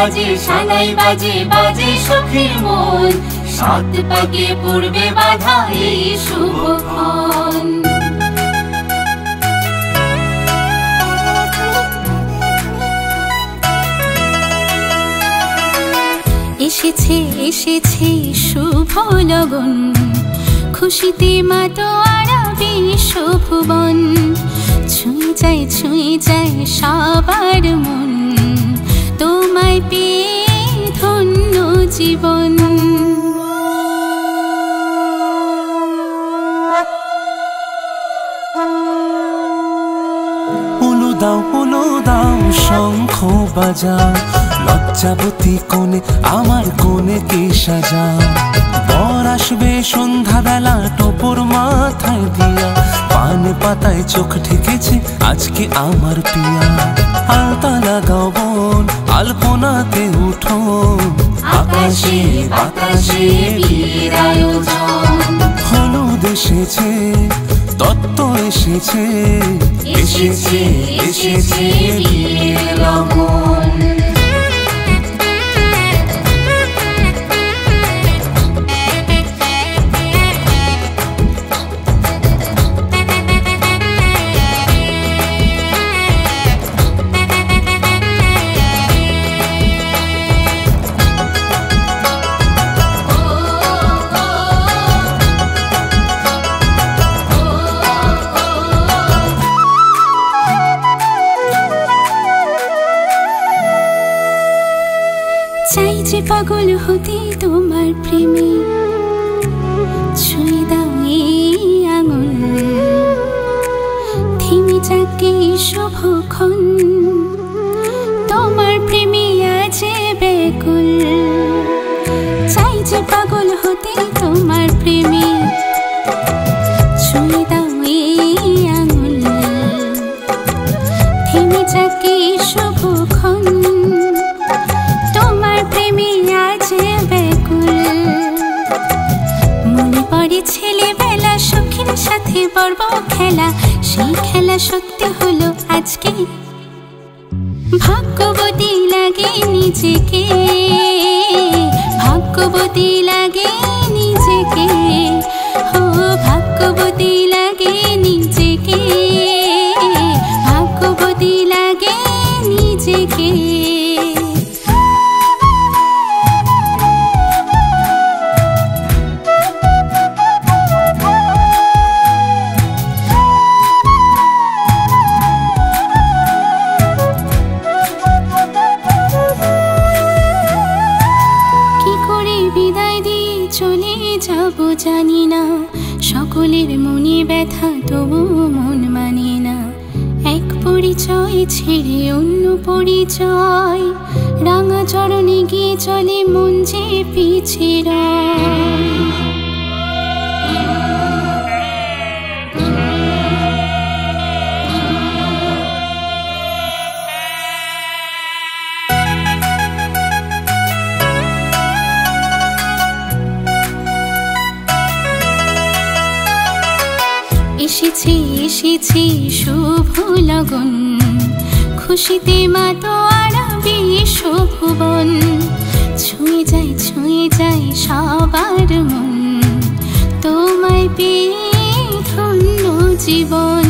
বাজে সানাই বাজে বাজে সখীর মন, সাত পাকে পড়বে বাধা এই শুভক্ষণ। এসেছে এসেছে শুভ লগন, খুশিতে মাতোয়ারা বিশ্বভুবন। ছুঁয়ে যায় সবার মন, তোমায় পেয়ে ধন্য জীবন। উলু দাও শঙ্খ বাজাও, লজ্জাবতী কোণে আমার কোণেকে সাজাও। বর আসবে সন্ধ্যাবেলা টোপর মাথায় দিয়া, পান পাতায় চোখ ঠেকেছে আজকে আমার পিয়া। আলতা লাগাও বোন আলপনাতে উঠো, আকাশে বাতাসে বিয়ের আয়োজন। হলুদ এসেছে তত্ত্ব এসেছে, এসেছে এসেছে বিয়ের লগন। চাই যে পাগল হতে তোমার প্রেমে, ছুঁয়ে দাও এই আঙুল। থেমে যাক এই শুভক্ষণ, তোমার প্রেমে আজ ব্যাকুল। চাই যে পাগল হতে তোমার প্রেমে, ছুঁয়ে দাও এই আঙুল। থেমে যাক এই শুভক্ষণ, ছেলেবেলা সখীর সাথে পর্ব খেলা, সেই খেলা সত্যি হলো আজকে। ভাগ্যবতী লাগে নিজেকে, ভাগ্যবতী লাগে নিজেকে, ও ভাগ্যবতী লাগে নিজেকে, ভাগ্যবতী লাগে নিজেকে। যাবো জানি না, সকলের মনে ব্যথা তবু মন মানে না। এক পরিচয় ছেড়ে অন্য পরিচয়, রাঙা চরণে গিয়ে চলে মন যে পিছে রয়। এসেছে এসেছে শুভ লগন, খুশিতে মাতোয়ারা বিশ্বভুবন। ছুঁয়ে যায় সবার মন, তোমায় পেয়ে ধন্য জীবন।